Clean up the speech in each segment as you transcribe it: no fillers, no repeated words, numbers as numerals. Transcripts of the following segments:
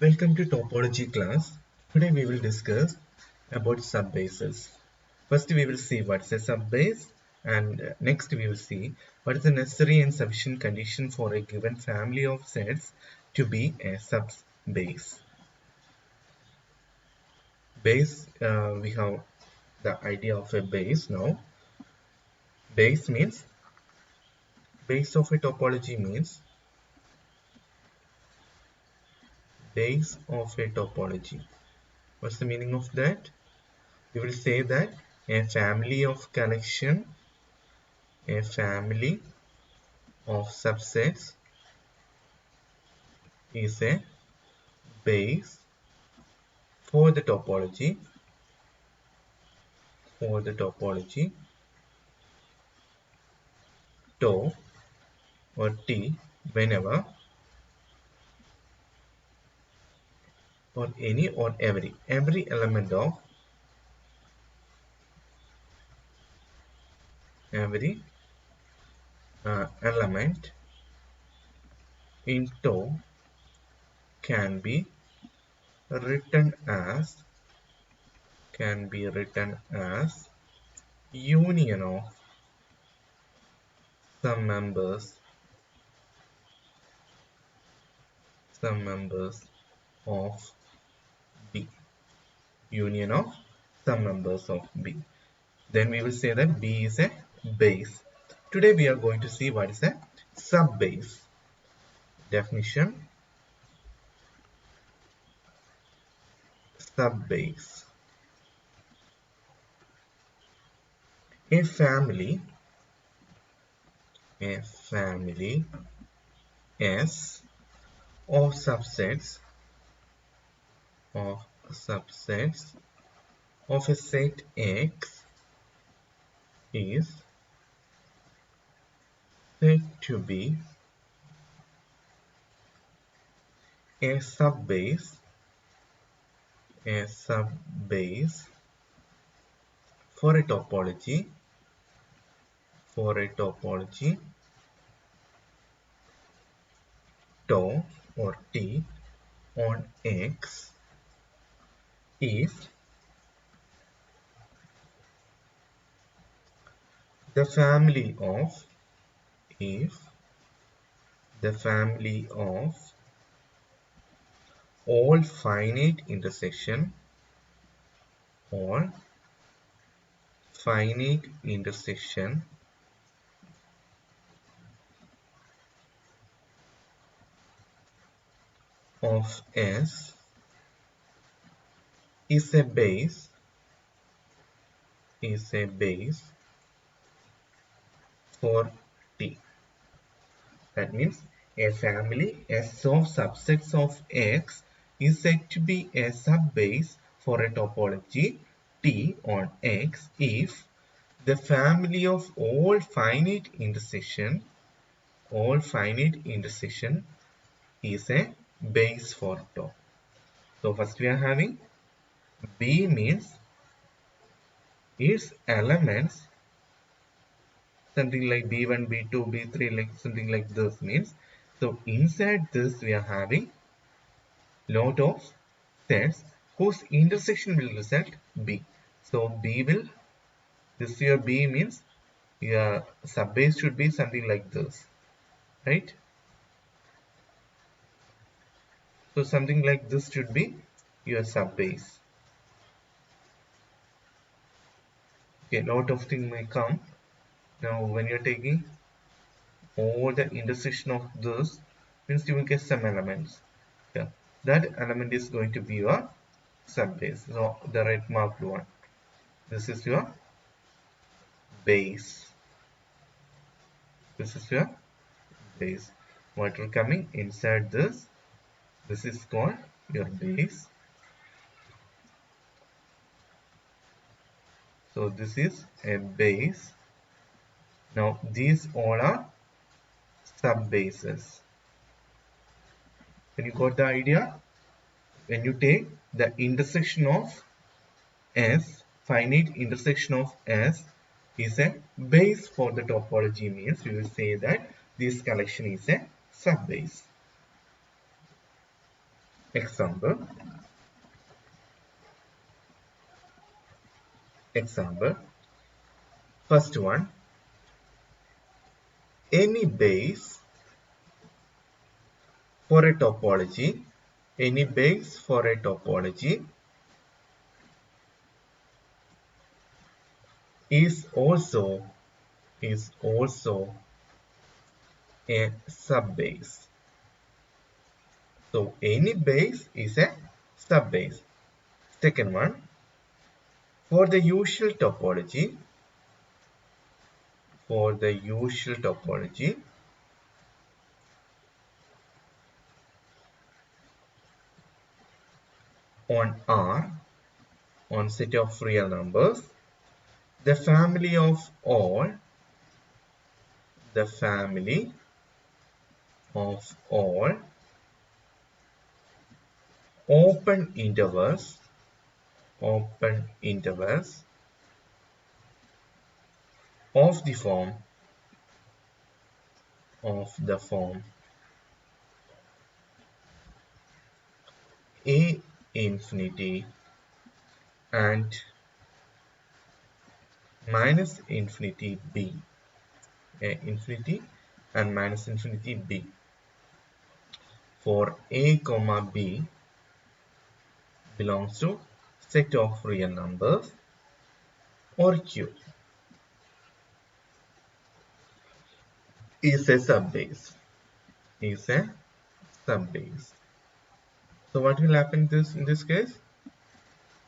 Welcome to topology class. Today we will discuss about subbases. First we will see what's a subbase, and next we will see what is the necessary and sufficient condition for a given family of sets to be a subbase. Base, we have the idea of a base now. Base means, base of a topology means base of a topology. What's the meaning of that? We will say that a family of subsets is a base for the topology tau or t whenever or any or every element in tau can be written as union of some members of B. Union of some members of B. Then we will say that B is a base. Today we are going to see what is a subbase. Definition: subbase. A family S of subsets of a set X is said to be a subbase for a topology tau or t on X if the family of all finite intersection of S is a base for T. That means a family S of subsets of X is said to be a subbase for a topology T on X if the family of all finite intersection is a base for tau. So first we are having B means its elements something like B1, B2, B3, like something like this means. So inside this we are having lot of sets whose intersection will result B. So this your B means your subbase should be something like this, right? So something like this should be your subbase. Okay, lot of things may come. Now when you're taking all the intersection of this means you will get some elements. Yeah, that element is going to be your subbase. So the red marked one, this is your base. What will coming inside this is called your base. So this is a base. Now these all are subbases. When you got the idea, when you take the intersection of S, finite intersection of S is a base for the topology means we will say that this collection is a subbase. Example. Example. First one. Any base for a topology. Any base for a topology is also a subbase. So any base is a subbase. Second one, for the usual topology, on R, on set of real numbers, the family of all open intervals of the form A infinity and minus infinity B, A infinity and minus infinity B, for A comma B belongs to set of real numbers or Q, is a subbase. So what will happen in this case?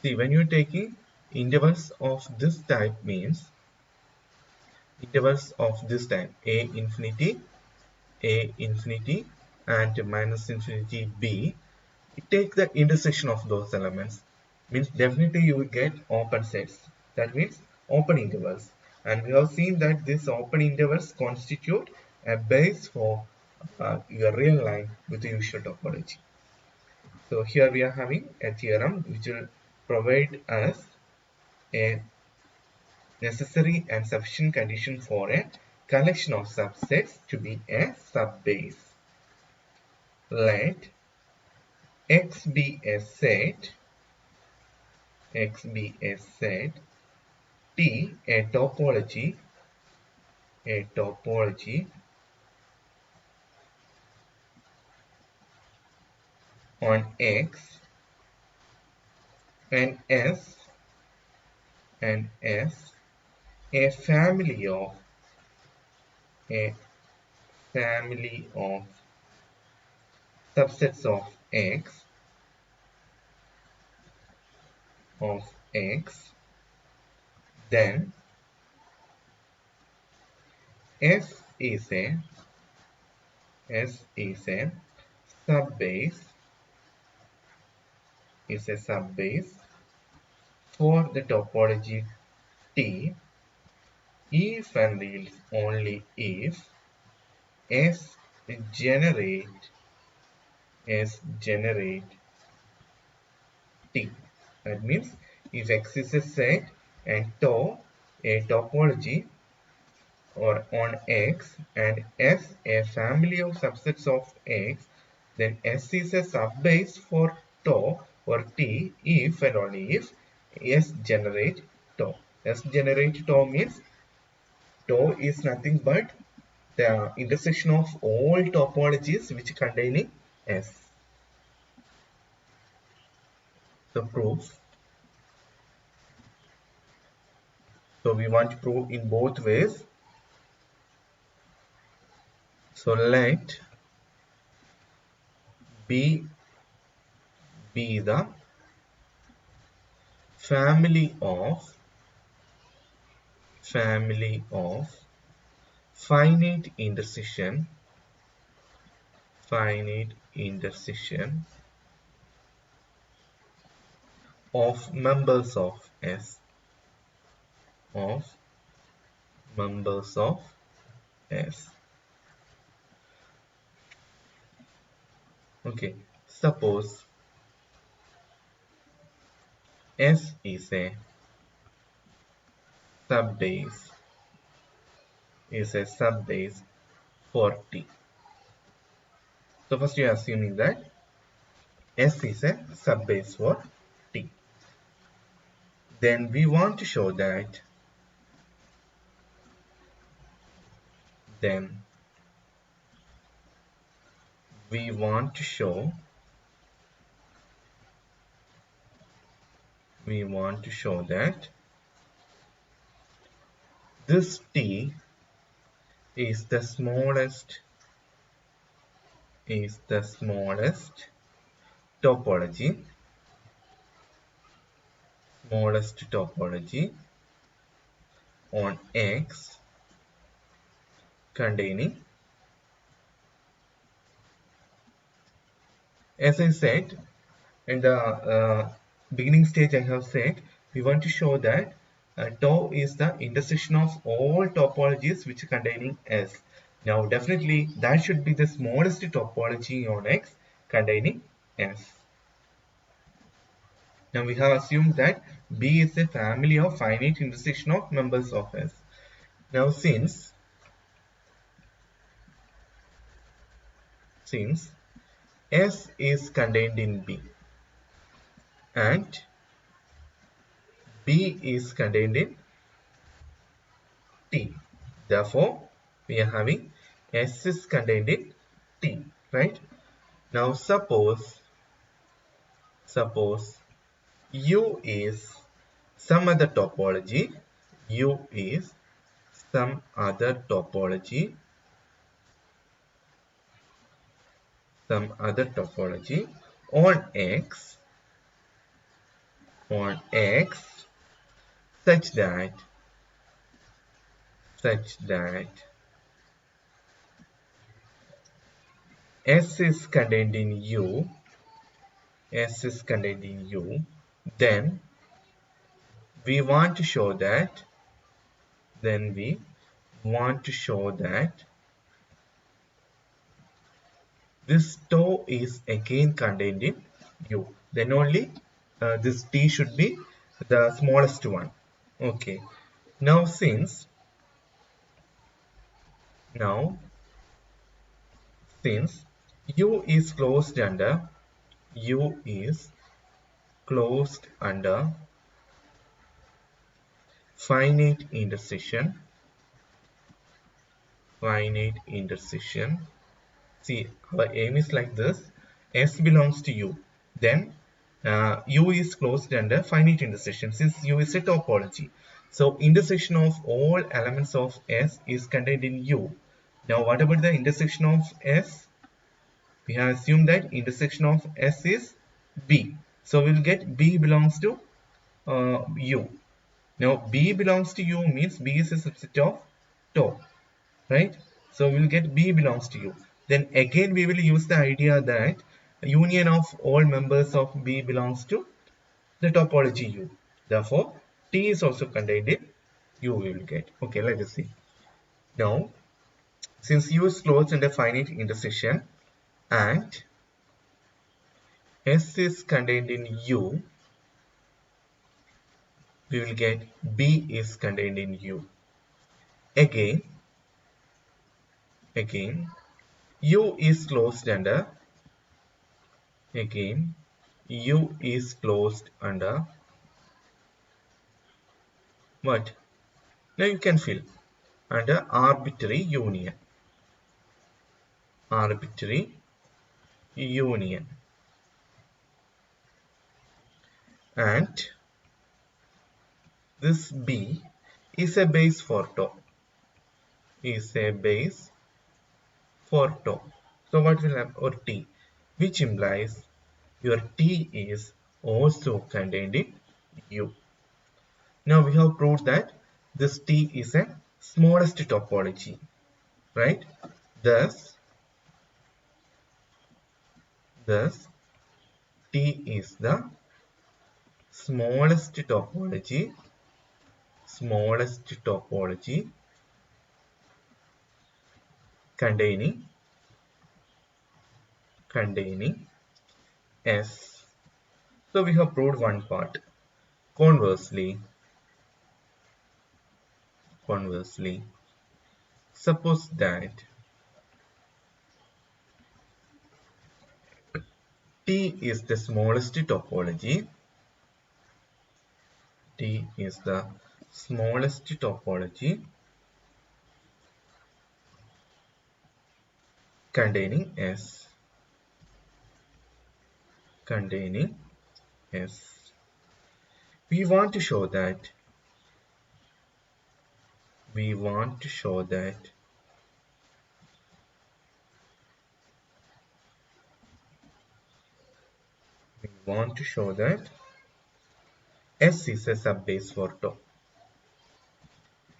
See, when you're taking intervals of this type, means intervals of this type A infinity and minus infinity B, take the intersection of those elements, means definitely you will get open sets. That means open intervals, and we have seen that these open intervals constitute a base for your real line with the usual topology. So here we are having a theorem which will provide us a necessary and sufficient condition for a collection of subsets to be a subbase. Let X be a set T a topology on X and S a family of subsets of X, then S is a subbase for the topology T if and only if S generate T. That means if X is a set and tau a topology or on X and S a family of subsets of X, then S is a subbase for tau or T if and only if S generate tau. S generate tau means tau is nothing but the intersection of all topologies which containing S. The proof. So we want to prove in both ways. So let B be the family of finite intersection of members of S. Okay, suppose S is a subbase for T. So first you are assuming that S is a subbase for T. Then we want to show that then we want to show that this T is the smallest topology on X containing, as I said in the beginning stage, I have said we want to show that tau is the intersection of all topologies which containing S. Now definitely that should be the smallest topology on X containing S. Now we have assumed that B is a family of finite intersection of members of S. Now since S is contained in B and B is contained in T, therefore we are having S is contained in T, right? Now suppose U is some other topology, on X such that S is contained in U, then we want to show that this tau is again contained in U. Then only this T should be the smallest one. Okay. Now since U is closed under finite intersection. See, our aim is like this. S belongs to U. Then U is closed under finite intersection since U is a topology. So intersection of all elements of S is contained in U. Now what about the intersection of S? We have assumed that intersection of S is B. So we will get B belongs to U. Now B belongs to U means B is a subset of tau, right? So we will get B belongs to U. Then again we will use the idea that union of all members of B belongs to the topology U. Therefore T is also contained in U we will get. Okay, let us see. Now since U is closed in a finite intersection and S is contained in U, we will get B is contained in U. Again U is closed under what? Now you can fill under arbitrary union. And this B is a base for tau. So what will happen? Or T, which implies your T is also contained in U. Now we have proved that this T is a smallest topology, right? Thus T is the smallest topology containing S. So we have proved one part. Conversely, suppose that T is the smallest topology. T is the smallest topology containing S. Containing S. We want to show that. We want to show that we want to show that S is a subbase for tau.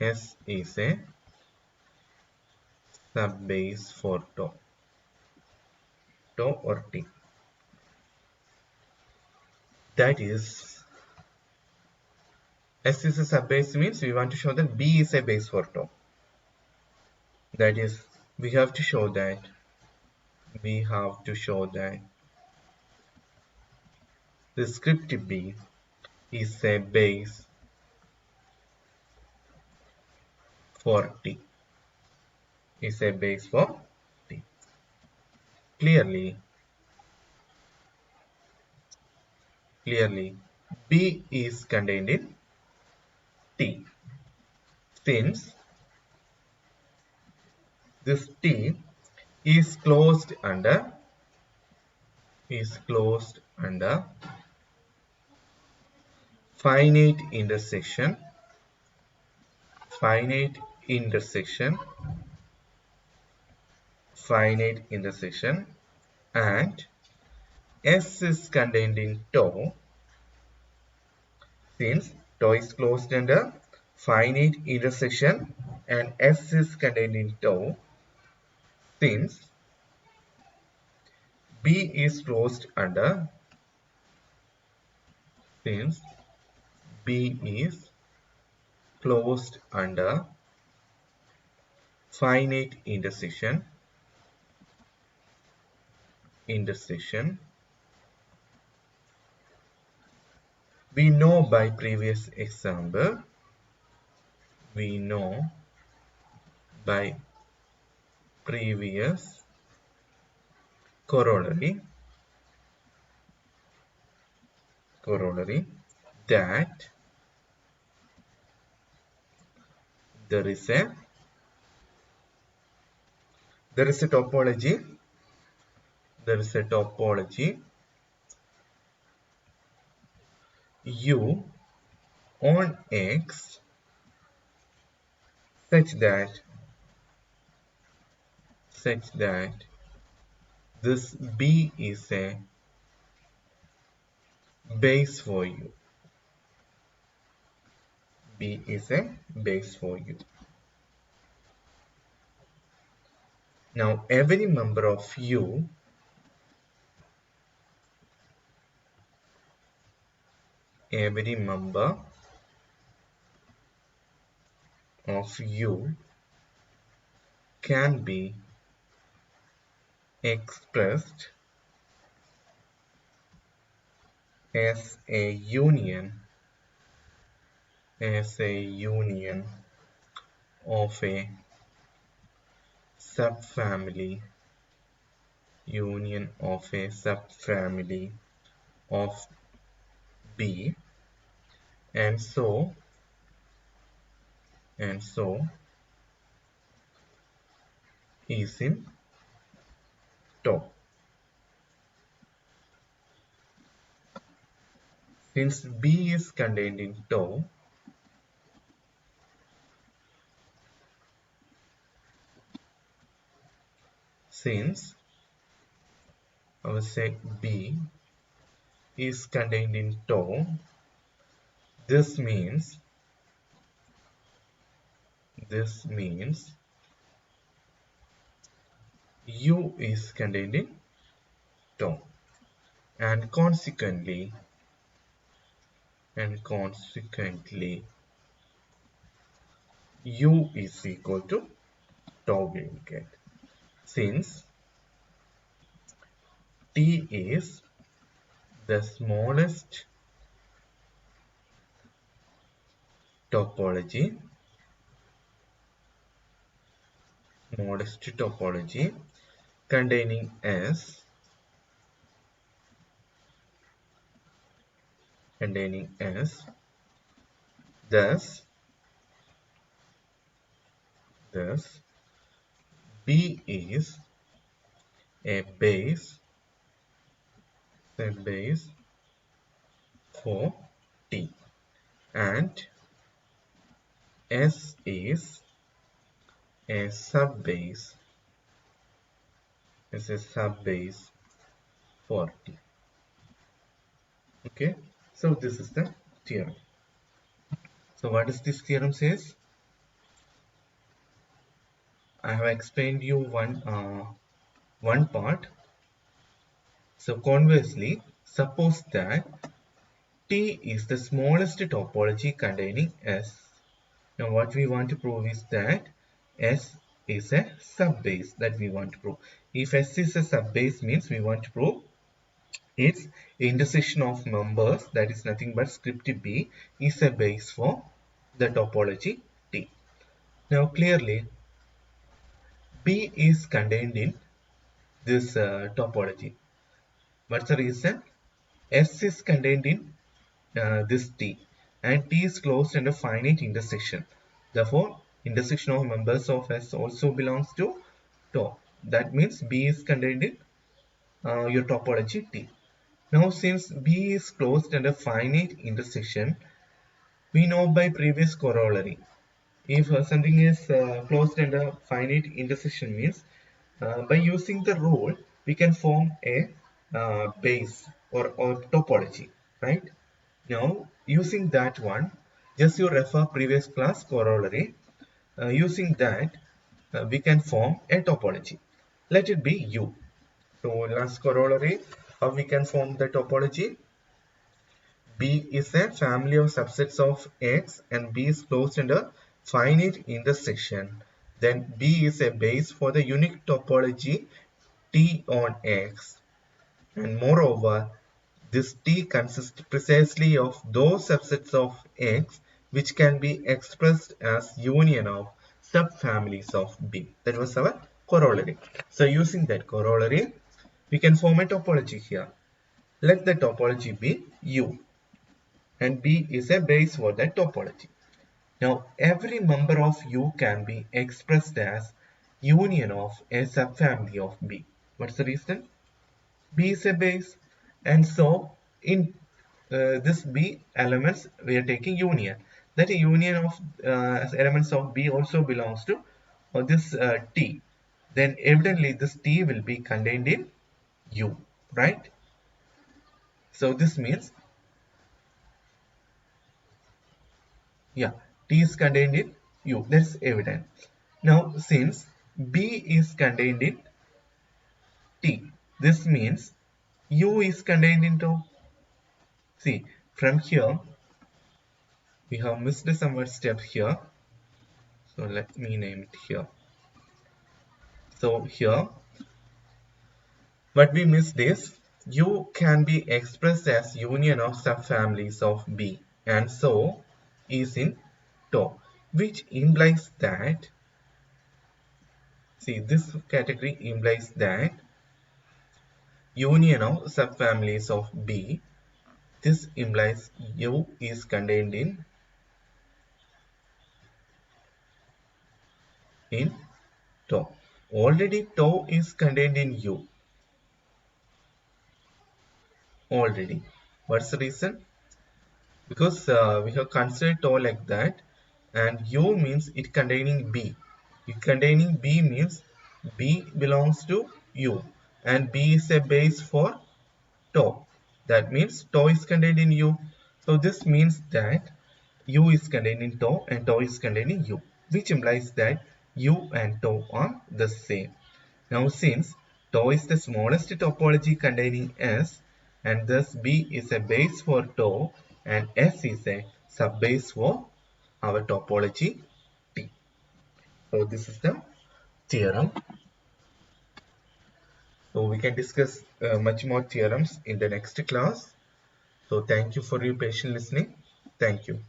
S is a subbase for tau. Tau or T. That is, S is a subbase means we want to show that B is a base for tau. That is, we have to show that the script B is a base for T. Is a base for T. Clearly, B is contained in T. Since this T is closed under finite intersection and S is contained in tau. Since tau is closed under finite intersection and S is contained in tau, since B is closed under finite intersection, we know by previous example, corollary that there is a topology U on X such that this B is a base for U. B is a base for U. Now every member of U can be expressed as a union of a subfamily of B, and so is in tau. Since B is contained in tau, B is contained in tau, this means U is contained in tau, and consequently U is equal to tau we will get. Since T is the smallest topology containing S, containing S. Thus B is a base for T, and S is a subbase for T. Okay, so this is the theorem. So what does this theorem says? I have explained you one part. So conversely, suppose that T is the smallest topology containing S. Now what we want to prove is that S is a subbase that we want to prove. If S is a subbase means we want to prove its intersection of members, that is nothing but script B, is a base for the topology T. Now clearly B is contained in this topology. What's the reason? S is contained in this T, and T is closed under finite intersection. Therefore, intersection of members of S also belongs to tau. That means B is contained in your topology T. Now, since B is closed under finite intersection, we know by previous corollary, if something is closed under finite intersection means by using the rule we can form a base or topology, right? Now using that one, just you refer previous class corollary, using that we can form a topology. Let it be U. So last corollary, how we can form the topology? B is a family of subsets of X and B is closed under finite intersection. Then B is a base for the unique topology T on X. And moreover, this T consists precisely of those subsets of X which can be expressed as union of subfamilies of B. That was our corollary. So using that corollary, we can form a topology here. Let the topology be U, and B is a base for that topology. Now, every member of U can be expressed as union of a subfamily of B. What's the reason? B is a base, and so in this B elements we are taking union. That union of elements of B also belongs to this T. Then evidently this T will be contained in U, right? So this means, yeah, T is contained in U. That's evident. Now, since B is contained in T, this means U is contained into. See, from here we have missed some step here. So let me name it here. So here, what we missed is U can be expressed as union of subfamilies of B, and so is in tau, which implies that, see, this category implies that union of subfamilies of B, this implies U is contained in tau. Already tau is contained in U. Already. What's the reason? Because we have considered tau like that, and U means it containing B. It containing B means B belongs to U, and B is a base for tau. That means tau is contained in U. So this means that U is contained in tau and tau is contained in U, which implies that U and tau are the same. Now since tau is the smallest topology containing S, and thus B is a base for tau and S is a subbase for our topology T. So this is the theorem. So we can discuss much more theorems in the next class. So thank you for your patient listening. Thank you.